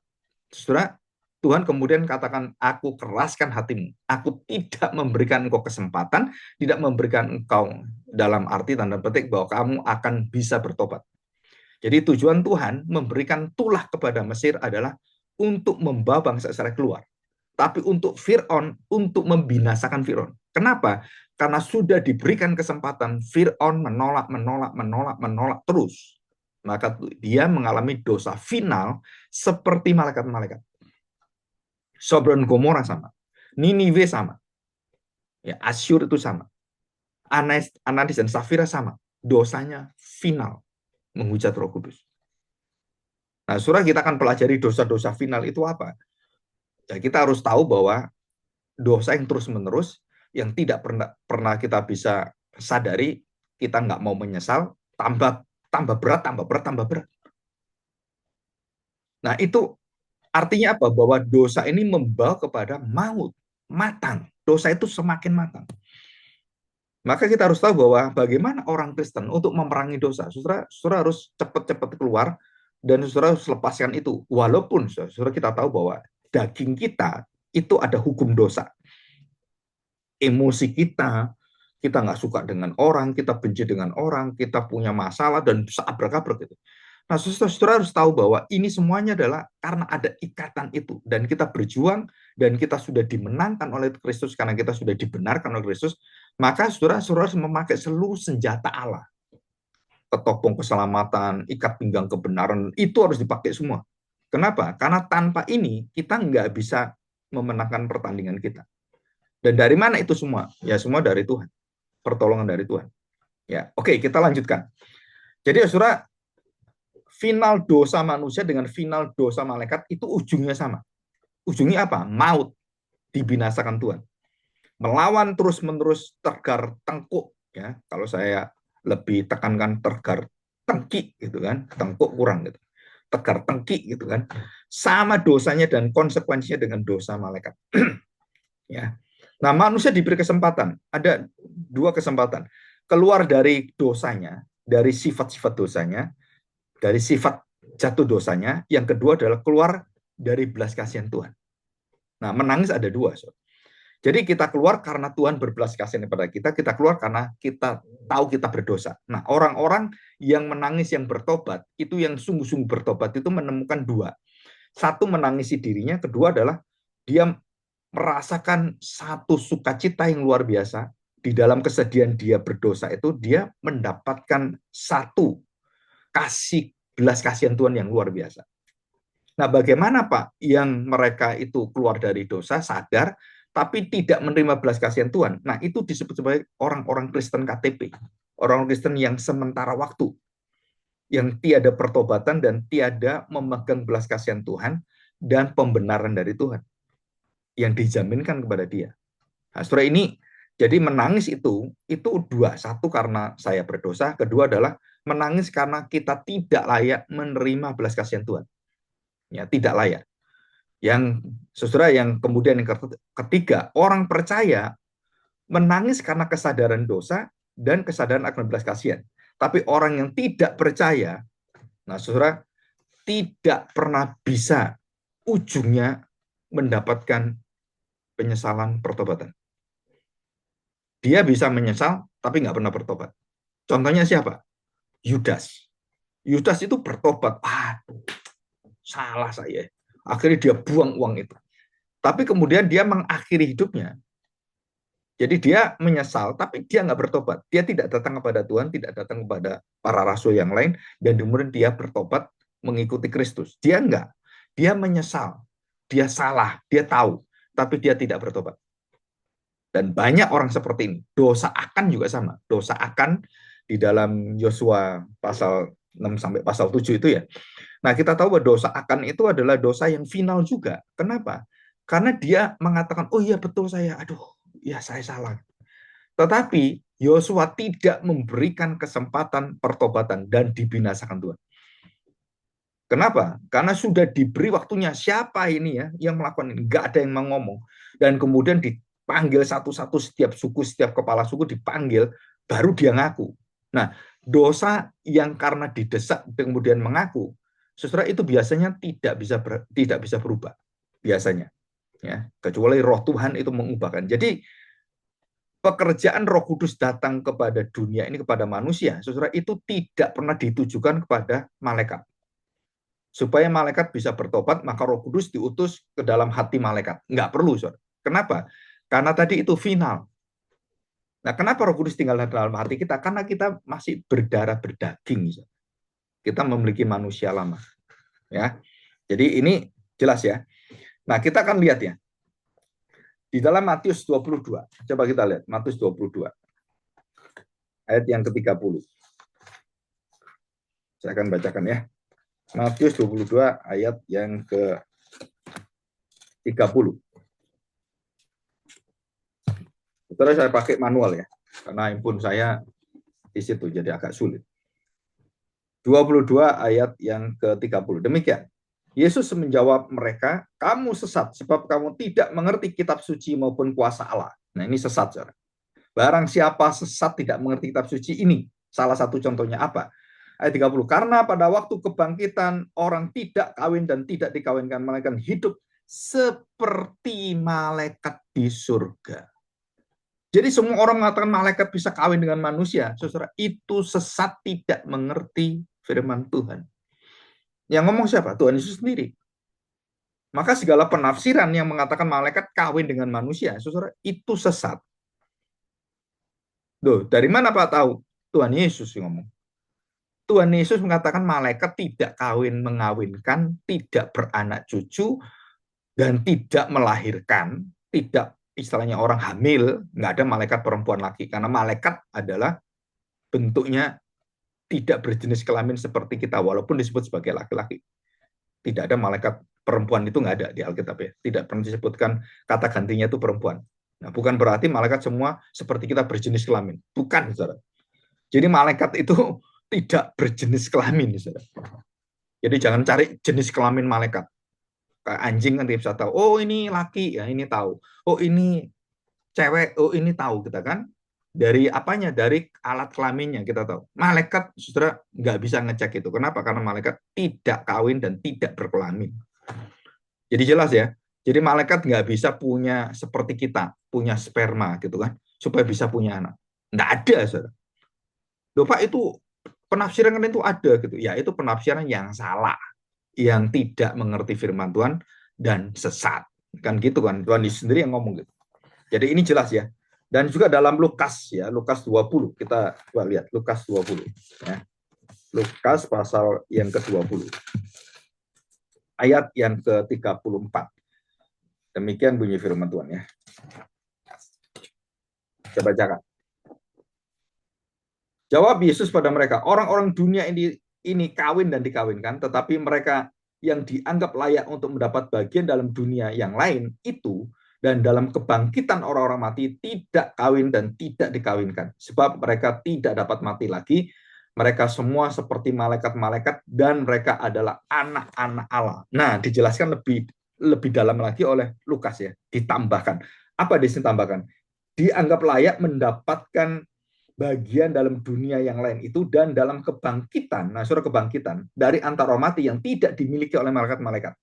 Saudara, Tuhan kemudian katakan, aku keraskan hatimu. Aku tidak memberikan engkau kesempatan, tidak memberikan engkau dalam arti tanda petik bahwa kamu akan bisa bertobat. Jadi tujuan Tuhan memberikan tulah kepada Mesir adalah untuk membawa bangsa Israel keluar. Tapi untuk Fir'aun, untuk membinasakan Fir'aun. Kenapa? Karena sudah diberikan kesempatan, Fir'aun menolak terus. Maka dia mengalami dosa final seperti malaikat-malaikat. Sodom Gomora sama. Niniwe sama. Ya, Asyur itu sama. Ananias dan Safira sama. Dosanya final. Menghujat Roh Kudus. Nah, saudara, kita akan pelajari dosa-dosa final itu apa. Ya, kita harus tahu bahwa dosa yang terus-menerus, yang tidak pernah kita bisa sadari, kita nggak mau menyesal, tambah berat. Nah, itu artinya apa? Bahwa dosa ini membawa kepada maut, matang. Dosa itu semakin matang. Maka kita harus tahu bahwa bagaimana orang Kristen untuk memerangi dosa. Saudara harus cepat-cepat keluar, dan saudara harus lepaskan itu. Walaupun saudara kita tahu bahwa daging kita itu ada hukum dosa. Emosi kita nggak suka dengan orang, kita benci dengan orang, kita punya masalah dan abrak-abrak gitu. Nah, saudara harus tahu bahwa ini semuanya adalah karena ada ikatan itu. Dan kita berjuang, dan kita sudah dimenangkan oleh Kristus, karena kita sudah dibenarkan oleh Kristus, maka saudara harus memakai seluruh senjata Allah. Ketopong keselamatan, ikat pinggang kebenaran, itu harus dipakai semua. Kenapa? Karena tanpa ini, kita nggak bisa memenangkan pertandingan kita. Dan dari mana itu semua? Ya semua dari Tuhan. Pertolongan dari Tuhan. Ya, oke, kita lanjutkan. Jadi saudara, final dosa manusia dengan final dosa malaikat itu ujungnya sama. Ujungnya apa? Maut, dibinasakan Tuhan. Melawan terus-menerus tergar tengkuk, ya. Kalau saya lebih tekankan tergar tengki gitu kan, tengkuk kurang gitu. Tegar tengki gitu kan. Sama dosanya dan konsekuensinya dengan dosa malaikat. Ya. Nah, manusia diberi kesempatan. Ada dua kesempatan. Keluar dari dosanya, dari sifat-sifat dosanya, dari sifat jatuh dosanya. Yang kedua adalah keluar dari belas kasihan Tuhan. Nah, menangis ada dua. So. Jadi kita keluar karena Tuhan berbelas kasihan kepada kita. Kita keluar karena kita tahu kita berdosa. Nah, orang-orang yang menangis, yang bertobat, itu yang sungguh-sungguh bertobat, itu menemukan dua. Satu, menangisi dirinya. Kedua adalah dia merasakan satu sukacita yang luar biasa. Di dalam kesedihan dia berdosa itu, dia mendapatkan satu kasih belas kasihan Tuhan yang luar biasa. Nah, bagaimana Pak yang mereka itu keluar dari dosa, sadar, tapi tidak menerima belas kasihan Tuhan? Nah, itu disebut sebagai orang-orang Kristen KTP. Orang Kristen yang sementara waktu. Yang tiada pertobatan dan tiada memegang belas kasihan Tuhan dan pembenaran dari Tuhan. Yang dijaminkan kepada dia. Nah, saudara, ini jadi menangis itu dua. Satu, karena saya berdosa. Kedua adalah menangis karena kita tidak layak menerima belas kasihan Tuhan. Ya, tidak layak. Yang saudara, yang kemudian yang ketiga, orang percaya menangis karena kesadaran dosa dan kesadaran akan belas kasihan. Tapi orang yang tidak percaya, nah saudara, tidak pernah bisa ujungnya mendapatkan penyesalan pertobatan. Dia bisa menyesal, tapi nggak pernah bertobat. Contohnya siapa? Yudas. Yudas itu bertobat. Aduh, salah saya. Akhirnya dia buang uang itu. Tapi kemudian dia mengakhiri hidupnya. Jadi dia menyesal, tapi dia nggak bertobat. Dia tidak datang kepada Tuhan, tidak datang kepada para rasul yang lain, dan kemudian dia bertobat mengikuti Kristus. Dia enggak. Dia menyesal. Dia salah, dia tahu, tapi dia tidak bertobat. Dan banyak orang seperti ini. Dosa akan juga sama. Dosa akan di dalam Yosua pasal 6 sampai pasal 7 itu ya. Nah, kita tahu bahwa dosa akan itu adalah dosa yang final juga. Kenapa? Karena dia mengatakan, oh iya betul saya, aduh, ya saya salah. Tetapi Yosua tidak memberikan kesempatan pertobatan dan dibinasakan Tuhan. Kenapa? Karena sudah diberi waktunya. Siapa ini ya yang melakukan ini? Nggak ada yang mau ngomong. Dan kemudian dipanggil satu-satu, setiap suku, setiap kepala suku dipanggil, baru dia ngaku. Nah, dosa yang karena didesak kemudian mengaku, saudara, itu biasanya tidak bisa berubah. Biasanya. Ya, kecuali roh Tuhan itu mengubahkan. Jadi pekerjaan Roh Kudus datang kepada dunia ini, kepada manusia, saudara, itu tidak pernah ditujukan kepada malaikat. Supaya malaikat bisa bertobat, maka Roh Kudus diutus ke dalam hati malaikat. Nggak perlu, saudara. Kenapa? Karena tadi itu final. Nah, kenapa Roh Kudus tinggal dalam hati kita? Karena kita masih berdarah berdaging, saudara. Kita memiliki manusia lama. Ya. Jadi ini jelas ya. Nah, kita akan lihat ya. Di dalam Matius 22. Coba kita lihat Matius 22. Ayat yang ke-30. Saya akan bacakan ya. Matius 22 ayat yang ke-30. Setelah saya pakai manual ya. Karena handphone saya di situ jadi agak sulit. 22 ayat yang ke-30. Demikian. Yesus menjawab mereka, kamu sesat sebab kamu tidak mengerti kitab suci maupun kuasa Allah. Nah, ini sesat, saudara. Barang siapa sesat tidak mengerti kitab suci ini. Salah satu contohnya apa? Ayat 30. Karena pada waktu kebangkitan orang tidak kawin dan tidak dikawinkan, melainkan hidup seperti malaikat di surga. Jadi semua orang mengatakan malaikat bisa kawin dengan manusia. Saudara, itu sesat, tidak mengerti firman Tuhan. Yang ngomong siapa? Tuhan Yesus sendiri. Maka segala penafsiran yang mengatakan malaikat kawin dengan manusia, saudara, itu sesat. Loh, dari mana Pak tahu? Tuhan Yesus yang ngomong. Tuhan Yesus mengatakan malaikat tidak kawin mengawinkan, tidak beranak cucu, dan tidak melahirkan, tidak istilahnya orang hamil, nggak ada malaikat perempuan lagi. Karena malaikat adalah bentuknya tidak berjenis kelamin seperti kita, walaupun disebut sebagai laki-laki. Tidak ada malaikat perempuan, itu nggak ada di Alkitab ya. Tidak pernah disebutkan kata gantinya itu perempuan. Nah, bukan berarti malaikat semua seperti kita berjenis kelamin. Bukan, saudara. Jadi malaikat itu tidak berjenis kelamin, saudara. Jadi jangan cari jenis kelamin malaikat. Kayak anjing kan bisa tahu, oh ini laki, ya ini tahu. Oh ini cewek, oh ini tahu kita kan. Dari apanya? Dari alat kelaminnya kita tahu. Malaikat, saudara, nggak bisa ngecek itu. Kenapa? Karena malaikat tidak kawin dan tidak berkelamin. Jadi jelas ya. Jadi malaikat nggak bisa punya seperti kita, punya sperma gitu kan, supaya bisa punya anak. Nggak ada, saudara. Loh Pak, itu penafsiran kan itu ada gitu. Ya itu penafsiran yang salah, yang tidak mengerti firman Tuhan dan sesat. Kan gitu kan, Tuhan sendiri yang ngomong gitu. Jadi ini jelas ya. Dan juga dalam Lukas ya, Lukas 20. Kita coba lihat Lukas 20 ya. Lukas pasal yang ke-20. Ayat yang ke-34. Demikian bunyi firman Tuhan ya. Coba bacakan. Jawab Yesus pada mereka, orang-orang dunia ini kawin dan dikawinkan, tetapi mereka yang dianggap layak untuk mendapat bagian dalam dunia yang lain itu dan dalam kebangkitan orang-orang mati tidak kawin dan tidak dikawinkan, sebab mereka tidak dapat mati lagi. Mereka semua seperti malaikat-malaikat dan mereka adalah anak-anak Allah. Nah, dijelaskan lebih dalam lagi oleh Lukas ya, ditambahkan. Apa ditambahkan? Dianggap layak mendapatkan bagian dalam dunia yang lain itu dan dalam kebangkitan, nah surah kebangkitan dari antara mati yang tidak dimiliki oleh malaikat-malaikat.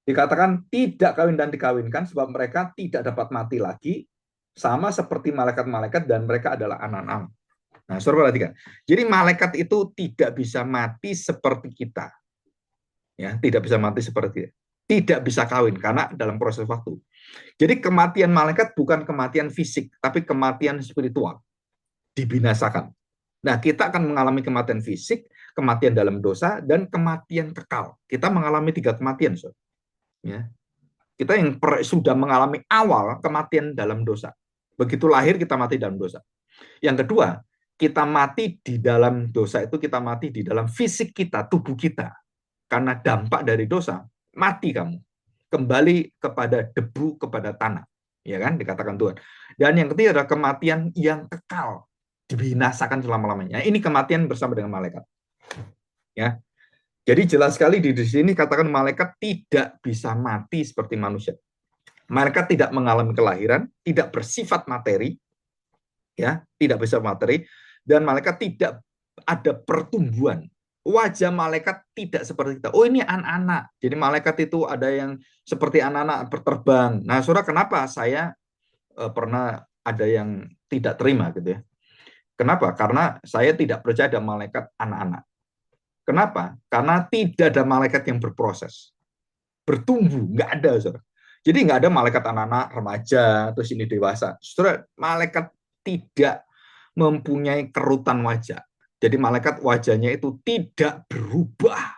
Dikatakan tidak kawin dan dikawinkan sebab mereka tidak dapat mati lagi, sama seperti malaikat-malaikat dan mereka adalah anak-anak. Nah, saudara perhatikan. Jadi malaikat itu tidak bisa mati seperti kita. Ya, tidak bisa mati seperti kita. Tidak bisa kawin karena dalam proses waktu. Jadi kematian malaikat bukan kematian fisik, tapi kematian spiritual. Dibinasakan. Nah, kita akan mengalami kematian fisik, kematian dalam dosa, dan kematian kekal. Kita mengalami 3 kematian. So. Ya. Kita yang sudah mengalami awal kematian dalam dosa. Begitu lahir kita mati dalam dosa. Yang kedua, kita mati di dalam dosa itu, kita mati di dalam fisik kita, tubuh kita. Karena dampak dari dosa, mati kamu. Kembali kepada debu, kepada tanah. Ya kan, dikatakan Tuhan. Dan yang ketiga adalah kematian yang kekal, dibinasakan selama-lamanya. Ini kematian bersama dengan malaikat. Ya. Jadi jelas sekali di sini katakan malaikat tidak bisa mati seperti manusia. Malaikat tidak mengalami kelahiran, tidak bersifat materi, ya, tidak bisa materi, dan malaikat tidak ada pertumbuhan. Wajah malaikat tidak seperti kita. Oh ini anak-anak. Jadi malaikat itu ada yang seperti anak-anak berterbang. Nah, saudara, kenapa saya pernah ada yang tidak terima gitu ya? Kenapa? Karena saya tidak percaya ada malaikat anak-anak. Kenapa? Karena tidak ada malaikat yang berproses, bertumbuh, nggak ada, saudara. Jadi nggak ada malaikat anak-anak, remaja, terus ini dewasa. Saudara, malaikat tidak mempunyai kerutan wajah. Jadi malaikat wajahnya itu tidak berubah.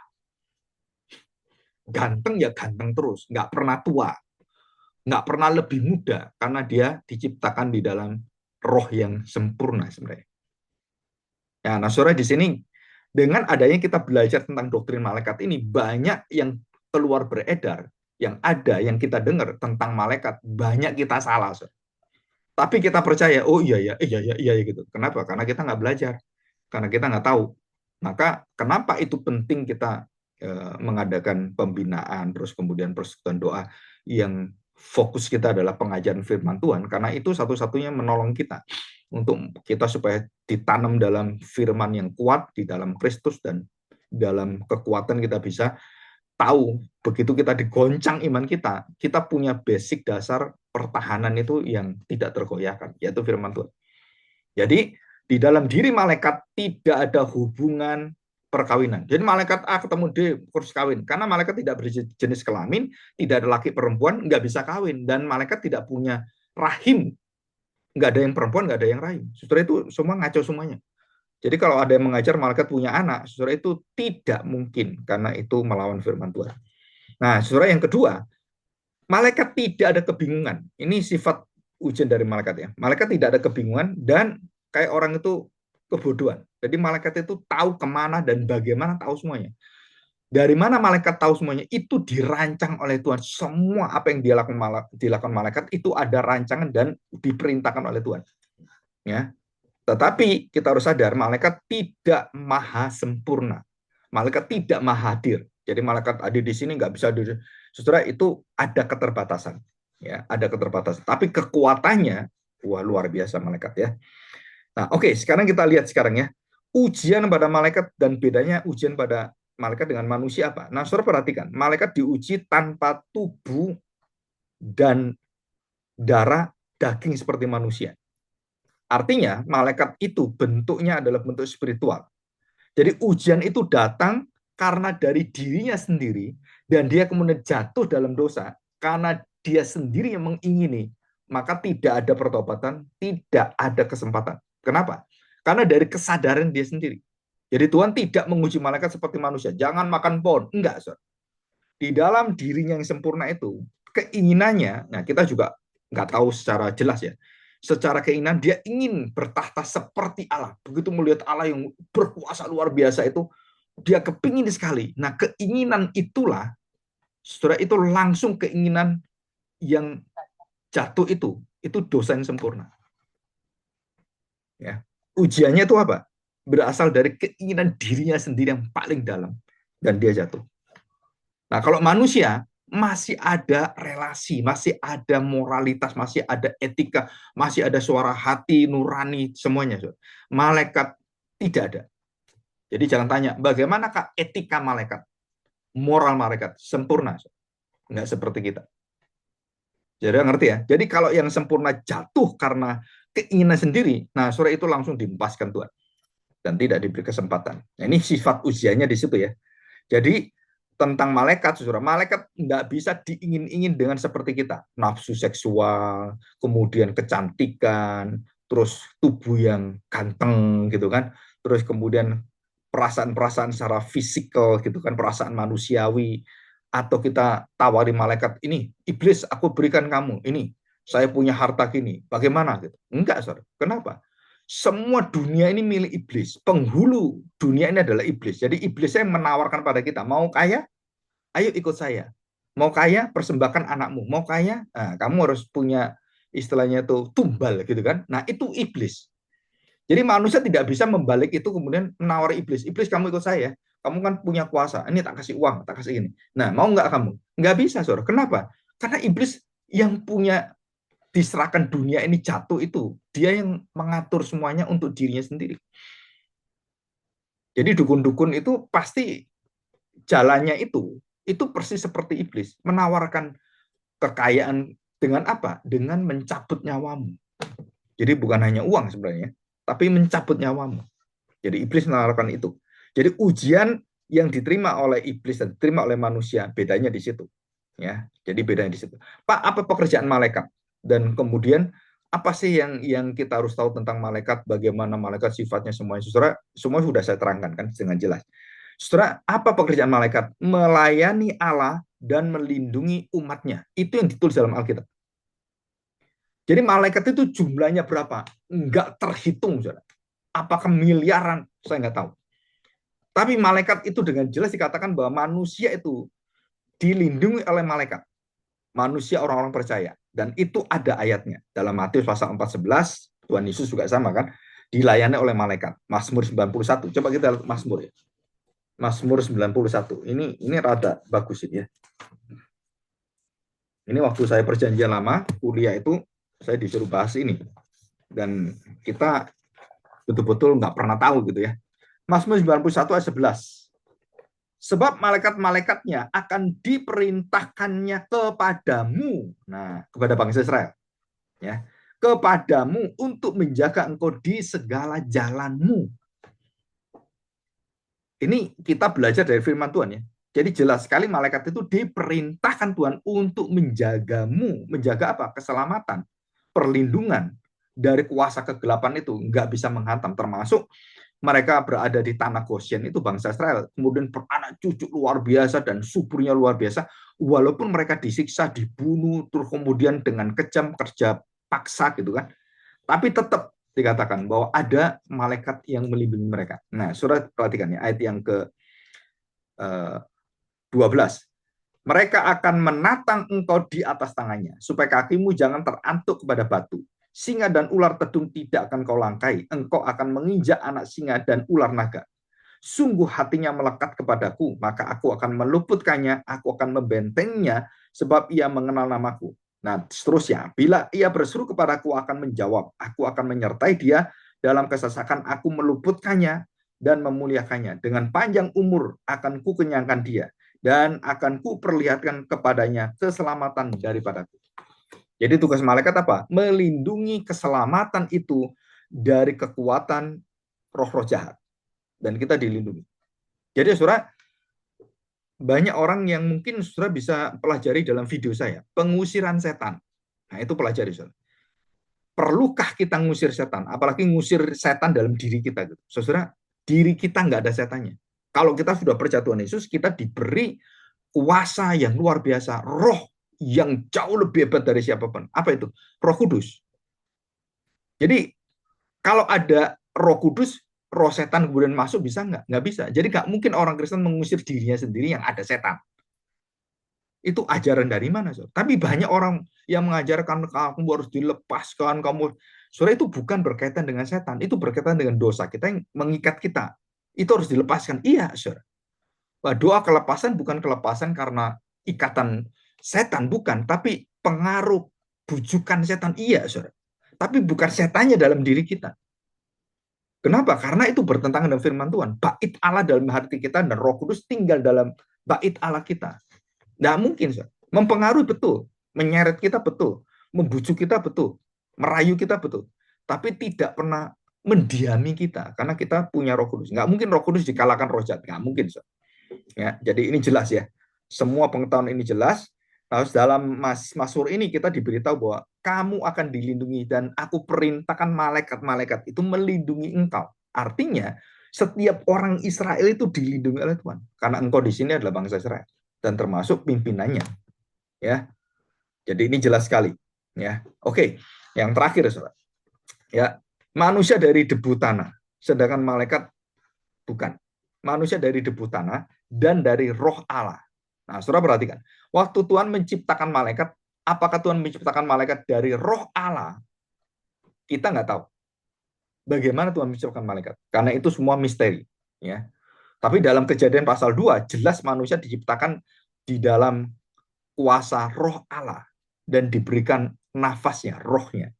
Ganteng ya ganteng terus, nggak pernah tua, nggak pernah lebih muda, karena dia diciptakan di dalam roh yang sempurna sebenarnya. Ya, nah saudara di sini dengan adanya kita belajar tentang doktrin malaikat ini, banyak yang keluar beredar, yang ada, yang kita dengar tentang malaikat, banyak kita salah. So. Tapi kita percaya, oh iya gitu. Kenapa? Karena kita nggak belajar, karena kita nggak tahu. Maka kenapa itu penting kita mengadakan pembinaan, terus kemudian persekutuan doa yang fokus kita adalah pengajaran firman Tuhan, karena itu satu-satunya menolong kita untuk kita supaya ditanam dalam firman yang kuat di dalam Kristus, dan dalam kekuatan kita bisa tahu begitu kita digoncang iman kita, kita punya basic dasar pertahanan itu yang tidak tergoyahkan, yaitu firman Tuhan. Jadi di dalam diri malaikat tidak ada hubungan perkawinan. Jadi malaikat A ketemu D kursus kawin. Karena malaikat tidak berjenis kelamin, tidak ada laki perempuan, nggak bisa kawin. Dan malaikat tidak punya rahim, nggak ada yang perempuan, nggak ada yang rahim. Saudara, itu semua ngaco semuanya. Jadi kalau ada yang mengajar malaikat punya anak, saudara, itu tidak mungkin karena itu melawan firman Tuhan. Nah, saudara, yang kedua, malaikat tidak ada kebingungan. Ini sifat ujian dari malaikat ya. Malaikat tidak ada kebingungan dan kayak orang itu kebodohan. Jadi malaikat itu tahu kemana dan bagaimana, tahu semuanya. Dari mana malaikat tahu semuanya? Itu dirancang oleh Tuhan. Semua apa yang dilakukan malaikat itu ada rancangan dan diperintahkan oleh Tuhan. Ya, tetapi kita harus sadar, malaikat tidak maha sempurna. Malaikat tidak maha hadir. Jadi malaikat hadir di sini nggak bisa hadir. Saudara, itu ada keterbatasan. Ya, ada keterbatasan. Tapi kekuatannya, wah, luar biasa malaikat ya. Nah, oke, sekarang kita lihat sekarang ya. Ujian pada malaikat dan bedanya ujian pada malaikat dengan manusia apa? Nah, saudara perhatikan, malaikat diuji tanpa tubuh dan darah daging seperti manusia. Artinya, malaikat itu bentuknya adalah bentuk spiritual. Jadi ujian itu datang karena dari dirinya sendiri, dan dia kemudian jatuh dalam dosa, karena dia sendiri yang mengingini, maka tidak ada pertobatan, tidak ada kesempatan. Kenapa? Karena dari kesadaran dia sendiri. Jadi Tuhan tidak menguji malaikat seperti manusia. Jangan makan pohon. Enggak, Sir. Di dalam dirinya yang sempurna itu, keinginannya, nah kita juga nggak tahu secara jelas ya, secara keinginan dia ingin bertahta seperti Allah. Begitu melihat Allah yang berkuasa luar biasa itu, dia kepingin sekali. Nah, keinginan itulah, saudara, itu langsung keinginan yang jatuh itu dosa yang sempurna. Ya. Ujiannya itu apa? Berasal dari keinginan dirinya sendiri yang paling dalam, dan dia jatuh. Nah, kalau manusia masih ada relasi, masih ada moralitas, masih ada etika, masih ada suara hati nurani semuanya. Malaikat tidak ada. Jadi jangan tanya, bagaimanakah etika malaikat? Moral malaikat sempurna. Enggak seperti kita. Jadi ngerti ya? Jadi kalau yang sempurna jatuh karena keinginan sendiri, nah sore itu langsung diempaskan Tuhan. Dan tidak diberi kesempatan. Nah, ini sifat ujiannya di situ ya. Jadi tentang malaikat, saudara, malaikat nggak bisa diingin-ingin dengan seperti kita. Nafsu seksual, kemudian kecantikan, terus tubuh yang ganteng gitu kan, terus kemudian perasaan-perasaan secara fisikal gitu kan, perasaan manusiawi, atau kita tawari malaikat, ini iblis aku berikan kamu, ini saya punya harta gini, bagaimana gitu. Enggak, saudara. Kenapa? Semua dunia ini milik iblis. Penghulu dunia ini adalah iblis. Jadi iblis yang menawarkan pada kita, mau kaya, ayo ikut saya. Mau kaya, persembahkan anakmu. Mau kaya, nah, kamu harus punya istilahnya itu tumbal gitu kan. Nah, itu iblis. Jadi manusia tidak bisa membalik itu kemudian menawari iblis. Iblis, kamu ikut saya. Kamu kan punya kuasa. Ini tak kasih uang, tak kasih ini. Nah, mau nggak kamu? Nggak bisa, saudara. Kenapa? Karena iblis yang punya diserahkan dunia ini jatuh itu, dia yang mengatur semuanya untuk dirinya sendiri. Jadi dukun-dukun itu pasti jalannya itu persis seperti iblis, menawarkan kekayaan dengan apa? Dengan mencabut nyawamu. Jadi bukan hanya uang sebenarnya, tapi mencabut nyawamu. Jadi iblis menawarkan itu. Jadi ujian yang diterima oleh iblis dan diterima oleh manusia, bedanya di situ. Ya, jadi bedanya di situ. Pak, apa pekerjaan malaikat? Dan kemudian apa sih yang kita harus tahu tentang malaikat? Bagaimana malaikat sifatnya semuanya? Saudara, semua sudah saya terangkan kan dengan jelas. Saudara, apa pekerjaan malaikat? Melayani Allah dan melindungi umatnya. Itu yang ditulis dalam Alkitab. Jadi malaikat itu jumlahnya berapa? Enggak terhitung, saudara. Apakah miliaran? Saya nggak tahu. Tapi malaikat itu dengan jelas dikatakan bahwa manusia itu dilindungi oleh malaikat. Manusia orang-orang percaya. Dan itu ada ayatnya. Dalam Matius pasal 4:11, Tuhan Yesus juga sama kan, dilayani oleh malaikat. Mazmur 91. Coba kita lihat Mazmur ya. Mazmur 91. Ini rada bagus ini ya. Ini waktu saya perjanjian lama, kuliah itu saya disuruh bahas ini. Dan kita betul-betul nggak pernah tahu gitu ya. Mazmur 91 ayat 11. Sebab malaikat-malaikatnya akan diperintahkannya kepadamu. Nah, kepada bangsa Israel. Ya, kepadamu untuk menjaga engkau di segala jalanmu. Ini kita belajar dari firman Tuhan ya. Jadi jelas sekali malaikat itu diperintahkan Tuhan untuk menjagamu. Menjaga apa? Keselamatan, perlindungan dari kuasa kegelapan itu. Nggak bisa menghantam. Termasuk mereka berada di tanah Goshen itu bangsa Israel. Kemudian beranak cucu luar biasa dan suburnya luar biasa. Walaupun mereka disiksa, dibunuh, terus kemudian dengan kejam kerja paksa gitu kan. Tapi tetap dikatakan bahwa ada malaikat yang melindungi mereka. Nah, surat perhatikan ya, ayat yang ke 12. Mereka akan menatang engkau di atas tangannya, supaya kakimu jangan terantuk kepada batu. Singa dan ular tedung tidak akan kau langkai. Engkau akan menginjak anak singa dan ular naga. Sungguh hatinya melekat kepadaku, maka aku akan meluputkannya, aku akan membentengnya, sebab ia mengenal namaku. Nah, seterusnya, bila ia berseru kepadaku akan menjawab, aku akan menyertai dia dalam kesesakan, aku meluputkannya dan memuliakannya. Dengan panjang umur akan ku kenyangkan dia, dan akan ku perlihatkan kepadanya keselamatan daripadaku. Jadi tugas malaikat apa? Melindungi keselamatan itu dari kekuatan roh-roh jahat. Dan kita dilindungi. Jadi saudara, banyak orang yang mungkin saudara bisa pelajari dalam video saya, pengusiran setan. Nah, itu pelajari saudara. Perlukah kita ngusir setan? Apalagi ngusir setan dalam diri kita gitu. Saudara, diri kita nggak ada setannya. Kalau kita sudah percaya Tuhan Yesus, kita diberi kuasa yang luar biasa, roh yang jauh lebih hebat dari siapapun. Apa itu? Roh Kudus. Jadi kalau ada Roh Kudus, roh setan kemudian masuk bisa nggak? Nggak bisa. Jadi nggak mungkin orang Kristen mengusir dirinya sendiri yang ada setan. Itu ajaran dari mana, so? Tapi banyak orang yang mengajarkan kamu harus dilepaskan, kamu. Soalnya itu bukan berkaitan dengan setan, itu berkaitan dengan dosa kita yang mengikat kita. Itu harus dilepaskan. Iya, saudara. Doa kelepasan bukan kelepasan karena ikatan setan, bukan, tapi pengaruh bujukan setan. Iya, saudara. Tapi bukan setannya dalam diri kita. Kenapa? Karena itu bertentangan dengan firman Tuhan. Bait Allah dalam hati kita dan Roh Kudus tinggal dalam bait Allah kita. Nggak mungkin, so. Mempengaruhi betul, menyeret kita betul, membujuk kita betul, merayu kita betul, tapi tidak pernah mendiami kita karena kita punya Roh Kudus. Nggak mungkin Roh Kudus dikalahkan roh jahat, nggak mungkin, so. Ya, jadi ini jelas ya. Semua pengetahuan ini jelas. Harus dalam Mazmur ini kita diberitahu bahwa kamu akan dilindungi dan aku perintahkan malaikat-malaikat itu melindungi engkau. Artinya setiap orang Israel itu dilindungi oleh Tuhan karena engkau di sini adalah bangsa Israel dan termasuk pimpinannya. Ya, jadi ini jelas sekali. Ya, oke. Yang terakhir, saudara. Ya, manusia dari debu tanah, sedangkan malaikat bukan. Manusia dari debu tanah dan dari roh Allah. Nah, saudara perhatikan. Waktu Tuhan menciptakan malaikat, apakah Tuhan menciptakan malaikat dari roh Allah? Kita nggak tahu. Bagaimana Tuhan menciptakan malaikat? Karena itu semua misteri. Ya. Tapi dalam Kejadian pasal 2, jelas manusia diciptakan di dalam kuasa roh Allah dan diberikan nafasnya, rohnya.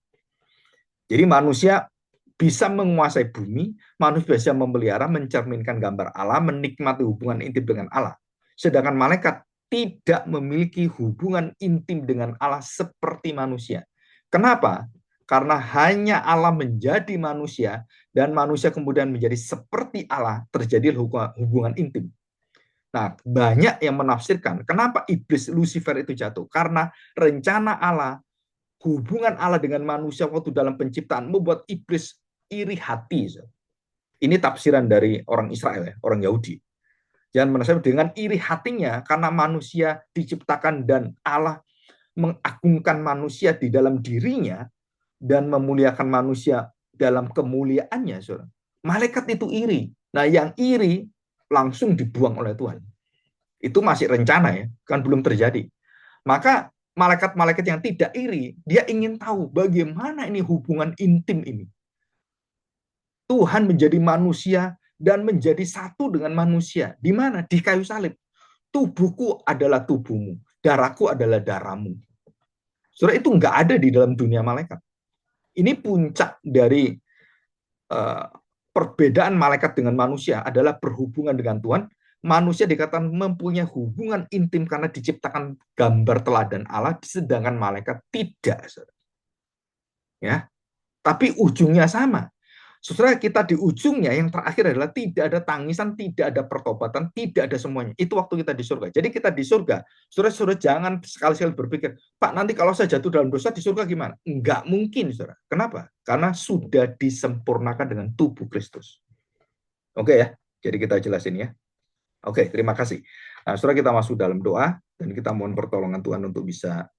Jadi manusia bisa menguasai bumi, manusia bisa memelihara, mencerminkan gambar Allah, menikmati hubungan intim dengan Allah. Sedangkan malaikat tidak memiliki hubungan intim dengan Allah seperti manusia. Kenapa? Karena hanya Allah menjadi manusia dan manusia kemudian menjadi seperti Allah, terjadi hubungan intim. Nah, banyak yang menafsirkan kenapa iblis Lucifer itu jatuh. Karena rencana Allah, hubungan Allah dengan manusia waktu dalam penciptaan membuat iblis iri hati. Ini tafsiran dari orang Israel, ya, orang Yahudi. Jangan menafsir dengan iri hatinya karena manusia diciptakan dan Allah mengagungkan manusia di dalam dirinya dan memuliakan manusia dalam kemuliaannya. Saudara. Malaikat itu iri. Nah, yang iri langsung dibuang oleh Tuhan. Itu masih rencana ya, kan belum terjadi. Maka malaikat-malaikat yang tidak iri, dia ingin tahu bagaimana ini hubungan intim ini. Tuhan menjadi manusia dan menjadi satu dengan manusia. Di mana? Di kayu salib. Tubuhku adalah tubuhmu, darahku adalah darahmu. Saudara, itu nggak ada di dalam dunia malaikat. Ini puncak dari perbedaan malaikat dengan manusia adalah berhubungan dengan Tuhan. Manusia dikatakan mempunyai hubungan intim karena diciptakan gambar teladan Allah, sedangkan malaikat tidak. Saudara. Ya, tapi ujungnya sama. Saudara, kita di ujungnya yang terakhir adalah tidak ada tangisan, tidak ada pertobatan, tidak ada semuanya. Itu waktu kita di surga. Jadi kita di surga, saudara jangan sekali-sekali berpikir, Pak, nanti kalau saya jatuh dalam dosa di surga gimana? Enggak mungkin, saudara. Kenapa? Karena sudah disempurnakan dengan tubuh Kristus. Oke ya, jadi kita jelasin ya. Oke, terima kasih. Nah, saudara, kita masuk dalam doa dan kita mohon pertolongan Tuhan untuk bisa